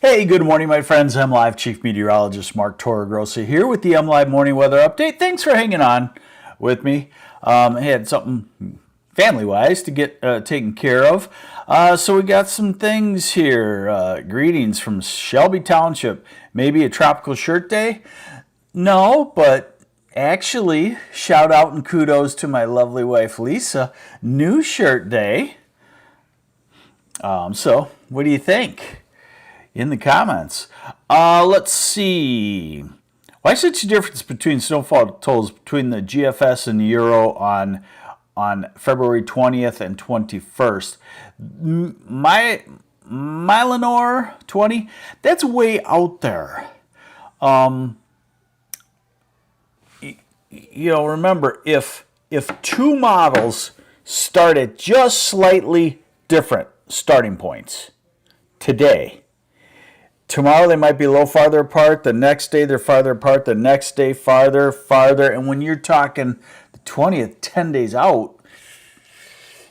Hey, good morning, my friends. MLive Chief Meteorologist Mark Torregrossa here with the MLive Morning Weather Update. Thanks for hanging on with me. I had something family-wise to get taken care of. So we got some things here. Greetings from Shelby Township. Maybe a tropical shirt day? No, but actually, shout out and kudos to my lovely wife, Lisa. New shirt day. So what do you think? In the comments. Let's see. Why such a difference between snowfall totals between the GFS and the Euro on February 20th and 21st? My Mylanor 20, that's way out there. Remember, if two models start at just slightly different starting points today, tomorrow they might be a little farther apart, the next day they're farther apart, the next day farther, and when you're talking the 20th, 10 days out,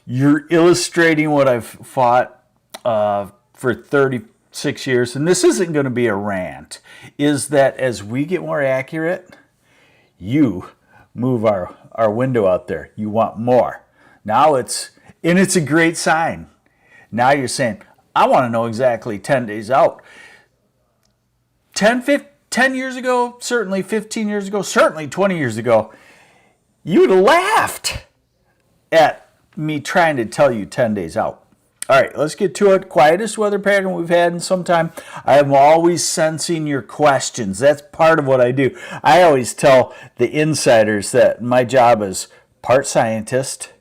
you're illustrating what I've fought for 36 years, and this isn't going to be a rant, is that as we get more accurate, you move our window out there. You want more. Now it's a great sign. Now you're saying, I want to know exactly 10 days out. 10 years ago, certainly 15 years ago, certainly 20 years ago, you would have laughed at me trying to tell you 10 days out. All right, let's get to it. Quietest weather pattern we've had in some time. I am always sensing your questions. That's part of what I do. I always tell the insiders that my job is part scientist,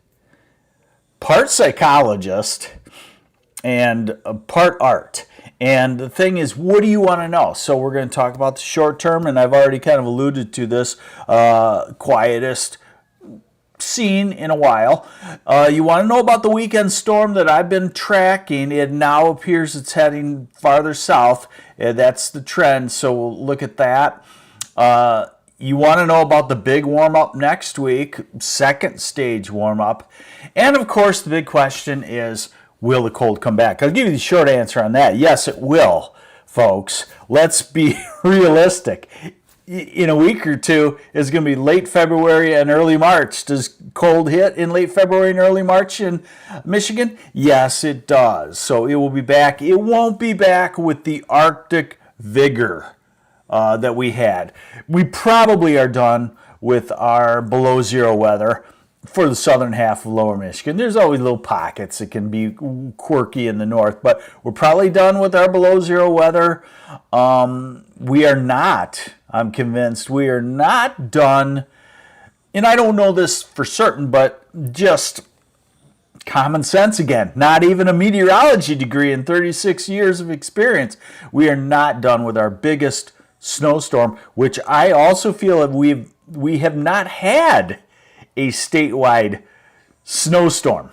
part psychologist, and part art. And the thing is, what do you want to know? So we're going to talk about the short term, and I've already kind of alluded to this quietest scene in a while. You want to know about the weekend storm that I've been tracking. It now appears it's heading farther south. That's the trend, so we'll look at that. You want to know about the big warm-up next week, second stage warm-up. And, of course, the big question is, will the cold come back? I'll give you the short answer on that. Yes, it will, folks. Let's be realistic. In a week or two, it's going to be late February and early March. Does cold hit in late February and early March in Michigan? Yes, it does. So it will be back. It won't be back with the Arctic vigor that we had. We probably are done with our below zero weather for the southern half of lower Michigan. There's always little pockets that can be quirky in the north, but we're probably done with our below zero weather. We are not, I'm convinced, we are not done, and I don't know this for certain, but just common sense again, not even a meteorology degree in 36 years of experience. We are not done with our biggest snowstorm, which I also feel that we have not had a statewide snowstorm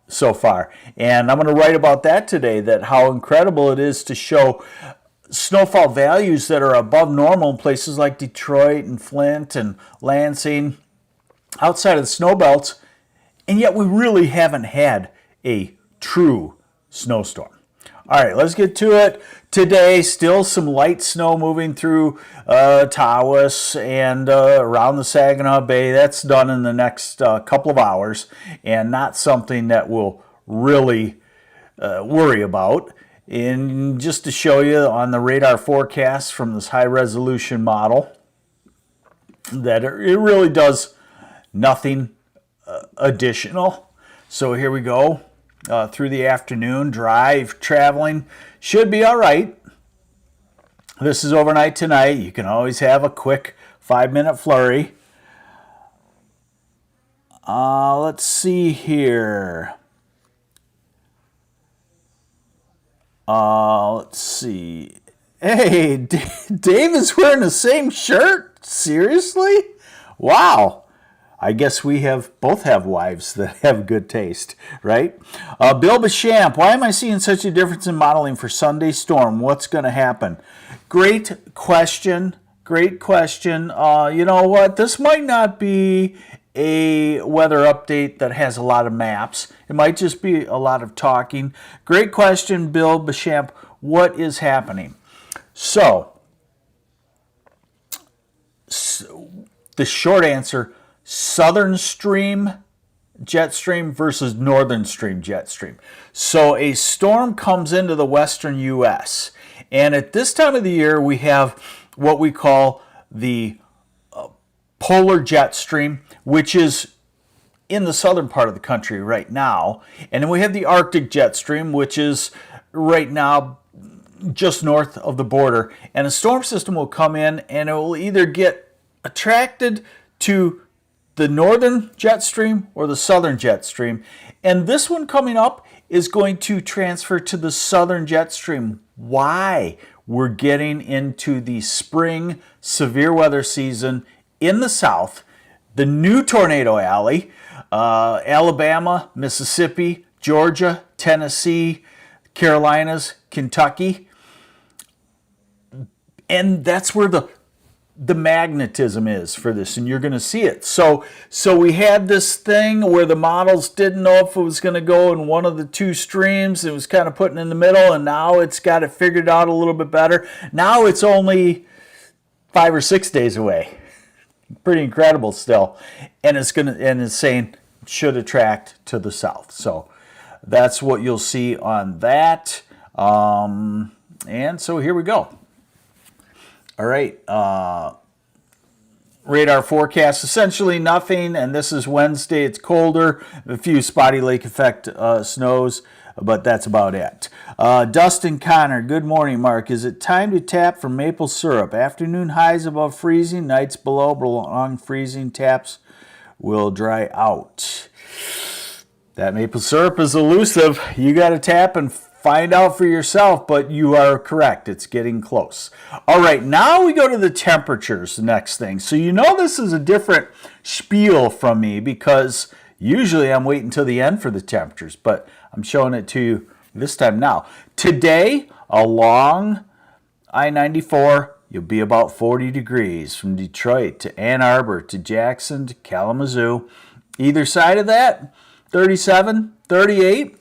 so far. And I'm going to write about that today, that how incredible it is to show snowfall values that are above normal in places like Detroit and Flint and Lansing, outside of the snow belts, and yet we really haven't had a true snowstorm. All right, let's get to it. Today, still some light snow moving through Tawas and around the Saginaw Bay. That's done in the next couple of hours, and not something that we'll really worry about. And just to show you on the radar forecast from this high-resolution model, that it really does nothing additional. So here we go. Through the afternoon, traveling should be all right. This is overnight tonight. You can always have a quick 5-minute flurry. Let's see here. Let's see. Hey, Dave is wearing the same shirt? Seriously? Wow. I guess we both have wives that have good taste, right? Bill Bechamp, why am I seeing such a difference in modeling for Sunday storm? What's going to happen? Great question. Great question. You know what? This might not be a weather update that has a lot of maps. It might just be a lot of talking. Great question, Bill Bechamp. what is happening. So the short answer, southern stream jet stream versus northern stream jet stream. So a storm comes into the western U.S. and at this time of the year we have what we call the polar jet stream, which is in the southern part of the country right now. And then we have the Arctic jet stream, which is right now just north of the border. And a storm system will come in and it will either get attracted to the northern jet stream or the southern jet stream. And this one coming up is going to transfer to the southern jet stream. Why? We're getting into the spring severe weather season in the south, the new tornado alley, Alabama, Mississippi, Georgia, Tennessee, Carolinas, Kentucky. And that's where the magnetism is for this, and you're going to see it. So we had this thing where the models didn't know if it was going to go in one of the two streams. It was kind of putting in the middle, and now it's got it figured out a little bit better. Now it's only 5 or 6 days away. Pretty incredible still, and it's saying it should attract to the south. So that's what you'll see on that. And so here we go. All right, radar forecast, essentially nothing, and this is Wednesday. It's colder, a few spotty lake effect snows, but that's about it. Dustin Connor, good morning, Mark. Is it time to tap for maple syrup? Afternoon highs above freezing, nights below, prolonged freezing, taps will dry out. That maple syrup is elusive. You got to tap and find out for yourself, but you are correct. It's getting close. All right, now we go to the temperatures, the next thing. So you know this is a different spiel from me because usually I'm waiting till the end for the temperatures, but I'm showing it to you this time now. Today, along I-94, you'll be about 40 degrees from Detroit to Ann Arbor to Jackson to Kalamazoo. Either side of that, 37, 38.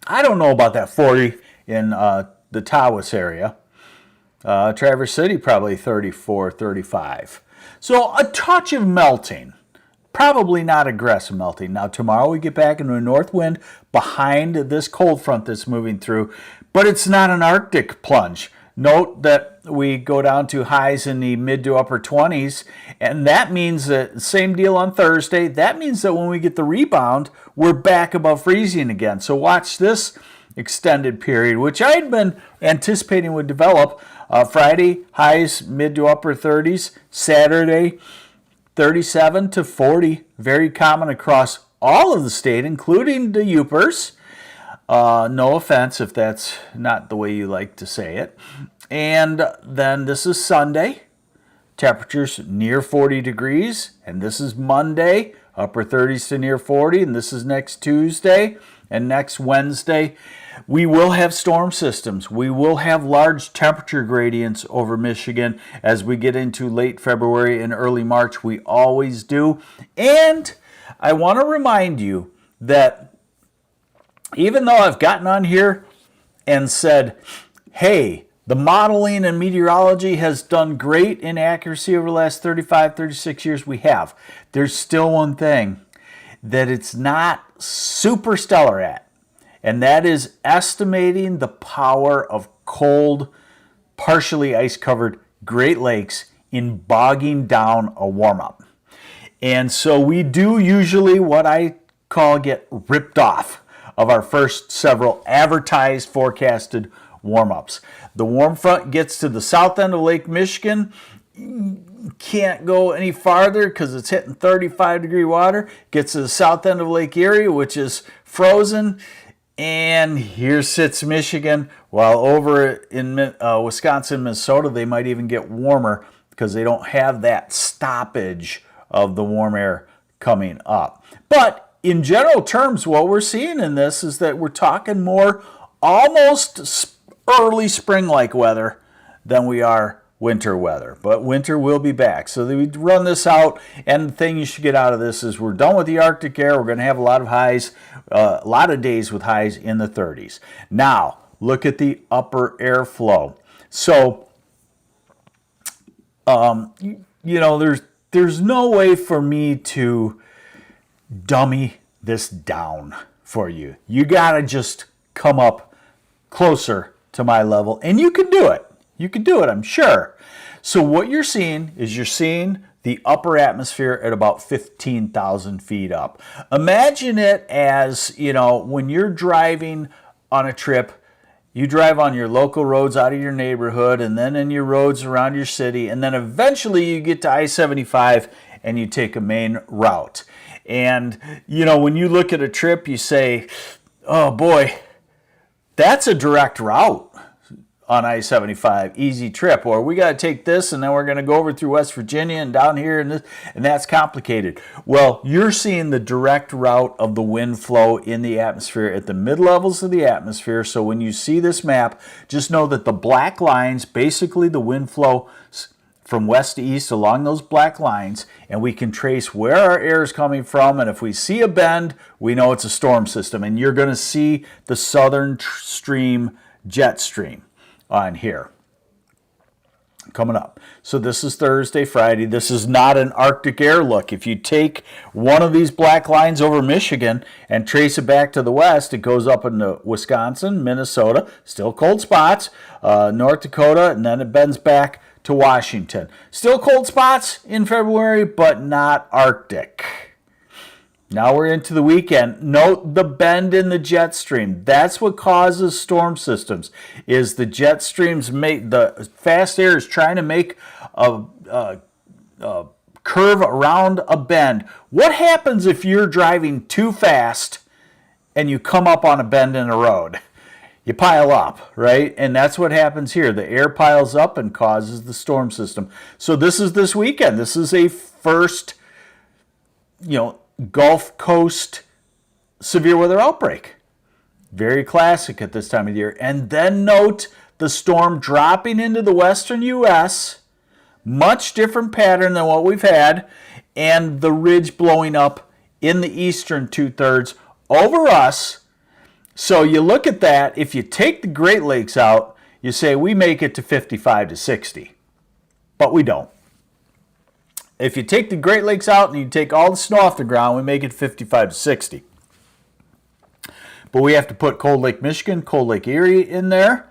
I don't know about that 40 in the Tawas area. Traverse City, probably 34, 35. So a touch of melting. Probably not aggressive melting. Now tomorrow we get back into a north wind behind this cold front that's moving through, but it's not an Arctic plunge. Note that we go down to highs in the mid to upper 20s, and that means that same deal on Thursday. That means that when we get the rebound, we're back above freezing again. So watch this extended period, which I had been anticipating would develop. Friday, highs mid to upper 30s. Saturday, 37 to 40. Very common across all of the state, including the Yoopers. No offense if that's not the way you like to say it. And then this is Sunday, temperatures near 40 degrees. And this is Monday, upper 30s to near 40. And this is next Tuesday and next Wednesday. We will have storm systems. We will have large temperature gradients over Michigan as we get into late February and early March. We always do. And I want to remind you that even though I've gotten on here and said, hey, the modeling and meteorology has done great in accuracy over the last 35, 36 years, we have. There's still one thing that it's not super stellar at, and that is estimating the power of cold, partially ice-covered Great Lakes in bogging down a warm-up. And so we do usually what I call get ripped off of our first several advertised, forecasted warm-ups. The warm front gets to the south end of Lake Michigan, can't go any farther because it's hitting 35-degree water, gets to the south end of Lake Erie, which is frozen, and here sits Michigan, while over in Wisconsin, Minnesota, they might even get warmer because they don't have that stoppage of the warm air coming up. But in general terms, what we're seeing in this is that we're talking more almost early spring-like weather than we are winter weather. But winter will be back. So we run this out, and the thing you should get out of this is we're done with the Arctic air. We're going to have a lot of highs, a lot of days with highs in the 30s. Now, look at the upper airflow. So, you know, there's no way for me to dummy this down for you. You got to just come up closer to my level, and you can do it. You can do it, I'm sure. So what you're seeing is you're seeing the upper atmosphere at about 15,000 feet up. Imagine it as, you know, when you're driving on a trip, you drive on your local roads out of your neighborhood and then in your roads around your city, and then eventually you get to I-75 and you take a main route. And, you know, when you look at a trip, you say, oh boy, that's a direct route on I-75, easy trip. Or we got to take this and then we're going to go over through West Virginia and down here, and that's complicated. Well, you're seeing the direct route of the wind flow in the atmosphere at the mid-levels of the atmosphere. So when you see this map, just know that the black lines, basically the wind flow from west to east along those black lines, and we can trace where our air is coming from, and if we see a bend, we know it's a storm system, and you're going to see the southern stream jet stream on here coming up. So this is Thursday, Friday. This is not an Arctic air look. If you take one of these black lines over Michigan and trace it back to the west, it goes up into Wisconsin, Minnesota, still cold spots, North Dakota, and then it bends back to Washington. Still cold spots in February, but not Arctic. Now we're into the weekend. Note the bend in the jet stream. That's what causes storm systems, is the jet streams the fast air is trying to make a curve around a bend. What happens if you're driving too fast and you come up on a bend in a road? You pile up, right? And that's what happens here. The air piles up and causes the storm system. So this is this weekend. This is a first, Gulf Coast severe weather outbreak. Very classic at this time of year. And then note the storm dropping into the western U.S., much different pattern than what we've had, and the ridge blowing up in the eastern two-thirds over us. So you look at that, if you take the Great Lakes out, you say we make it to 55 to 60, but we don't. If you take the Great Lakes out and you take all the snow off the ground, we make it 55 to 60. But we have to put Cold Lake Michigan, Cold Lake Erie in there,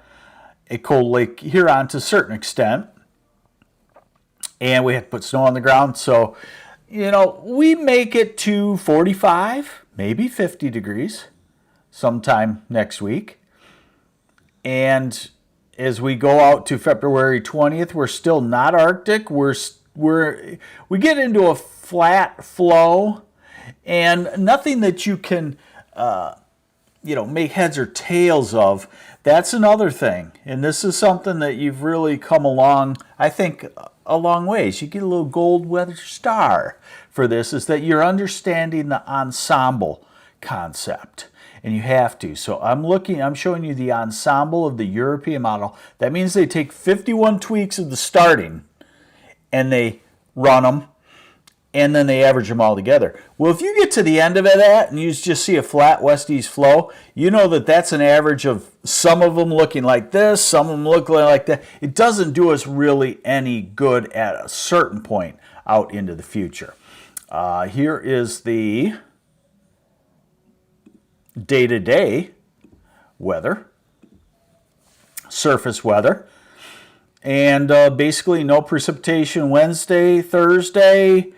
a Cold Lake Huron to a certain extent, and we have to put snow on the ground. So, we make it to 45, maybe 50 degrees sometime next week. And as we go out to February 20th, we're still not Arctic. We get into a flat flow, and nothing that you can make heads or tails of. That's another thing, and this is something that you've really come along, I think, a long ways. You get a little gold weather star for this, is that you're understanding the ensemble concept, and you have to. So I'm showing you the ensemble of the European model. That means they take 51 tweaks of the starting and they run them, and then they average them all together. Well, if you get to the end of that and you just see a flat west-east flow, you know that that's an average of some of them looking like this, some of them looking like that. It doesn't do us really any good at a certain point out into the future. Here is the day-to-day weather, surface weather. And basically no precipitation Wednesday, Thursday.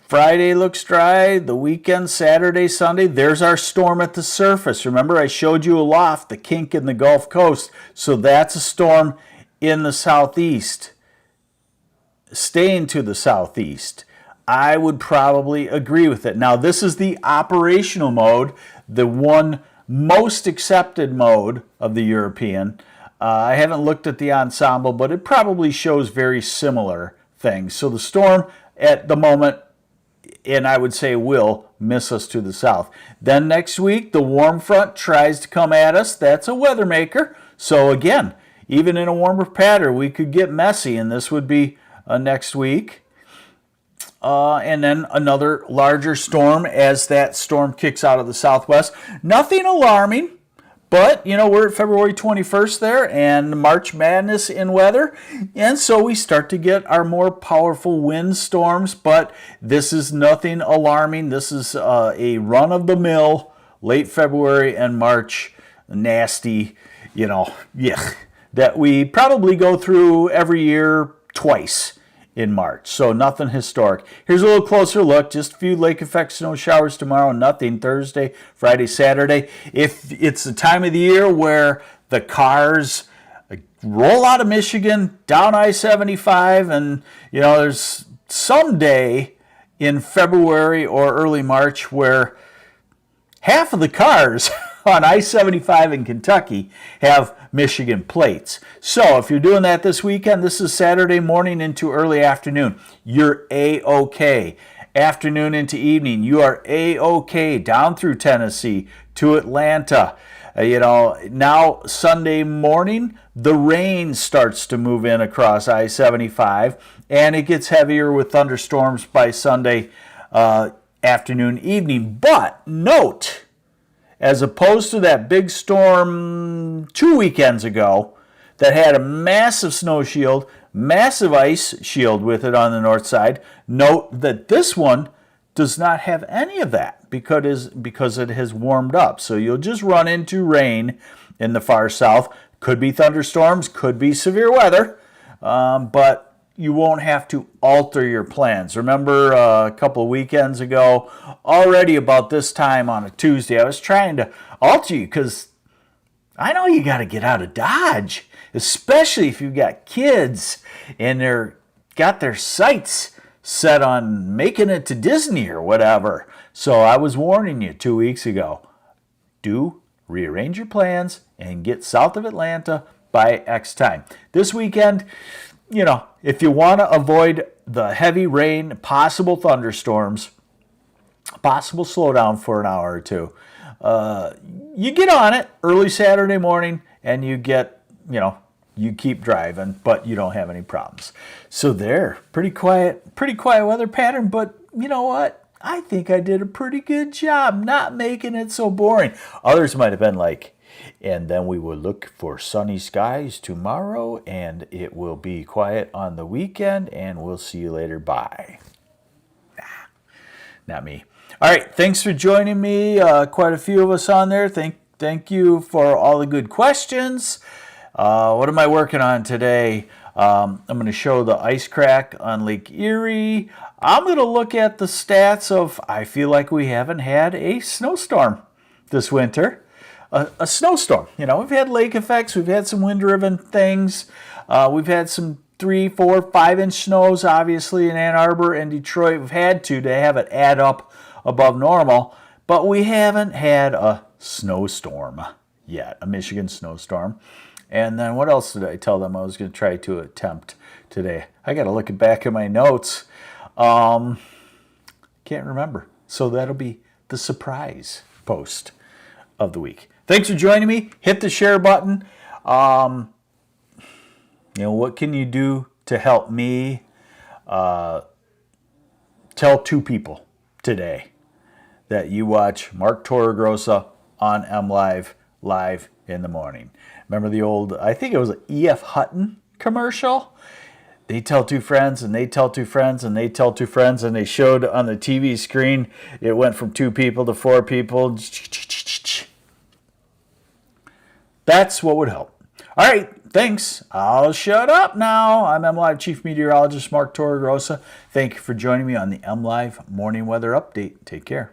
Friday looks dry. The weekend, Saturday, Sunday, there's our storm at the surface. Remember, I showed you aloft the kink in the Gulf Coast. So that's a storm in the southeast, staying to the southeast. I would probably agree with it. Now, this is the operational mode, the one most accepted mode of the European. I haven't looked at the ensemble, but it probably shows very similar things. So the storm at the moment, and I would say will, miss us to the south. Then next week, the warm front tries to come at us. That's a weather maker. So again, even in a warmer pattern, we could get messy, and this would be next week. And then another larger storm as that storm kicks out of the southwest. Nothing alarming, But, we're at February 21st there, and March Madness in weather. And so we start to get our more powerful wind storms, but this is nothing alarming. This is a run-of-the-mill late February and March nasty, that we probably go through every year twice in March. So nothing historic. Here's a little closer look. Just a few lake effect snow showers tomorrow. Nothing Thursday, Friday, Saturday. If it's the time of the year where the cars roll out of Michigan down I-75 and, there's some day in February or early March where half of the cars on I-75 in Kentucky have Michigan plates. So if you're doing that this weekend, this is Saturday morning into early afternoon, you're A-OK. Afternoon into evening, you are A-OK down through Tennessee to Atlanta. Now Sunday morning, the rain starts to move in across I-75, and it gets heavier with thunderstorms by Sunday afternoon, evening. But note, as opposed to that big storm 2 weekends ago that had a massive snow shield, massive ice shield with it on the north side, note that this one does not have any of that because it has warmed up. So you'll just run into rain in the far south. Could be thunderstorms, could be severe weather, but you won't have to alter your plans. Remember a couple of weekends ago, already about this time on a Tuesday, I was trying to alter you because I know you got to get out of Dodge, especially if you've got kids and they're got their sights set on making it to Disney or whatever. So I was warning you 2 weeks ago, do rearrange your plans and get south of Atlanta by X time. This weekend, if you want to avoid the heavy rain, possible thunderstorms, possible slowdown for an hour or two, you get on it early Saturday morning and you get, you keep driving, but you don't have any problems. So there, pretty quiet weather pattern, but you know what? I think I did a pretty good job not making it so boring. Others might have been like, and then we will look for sunny skies tomorrow, and it will be quiet on the weekend, and we'll see you later. Bye. Not me. All right, thanks for joining me. Quite a few of us on there. Thank you for all the good questions. What am I working on today? I'm going to show the ice crack on Lake Erie. I'm going to look at the stats of, I feel like we haven't had a snowstorm this winter. A snowstorm. We've had lake effects. We've had some wind-driven things. We've had some 3, 4, 5-inch snows, obviously, in Ann Arbor and Detroit. We've had to have it add up above normal, but we haven't had a snowstorm yet, a Michigan snowstorm. And then what else did I tell them I was going to try to attempt today? I got to look back at my notes. Can't remember. So that'll be the surprise post of the week. Thanks for joining me. Hit the share button. What can you do to help me tell 2 people today that you watch Mark Torregrossa on MLive live in the morning? Remember the old, I think it was an E.F. Hutton commercial? They tell 2 friends, and they tell 2 friends, and they tell 2 friends, and they showed on the TV screen, it went from 2 people to 4 people. That's what would help. All right, thanks. I'll shut up now. I'm MLive Chief Meteorologist Mark Torregrossa. Thank you for joining me on the MLive Morning Weather Update. Take care.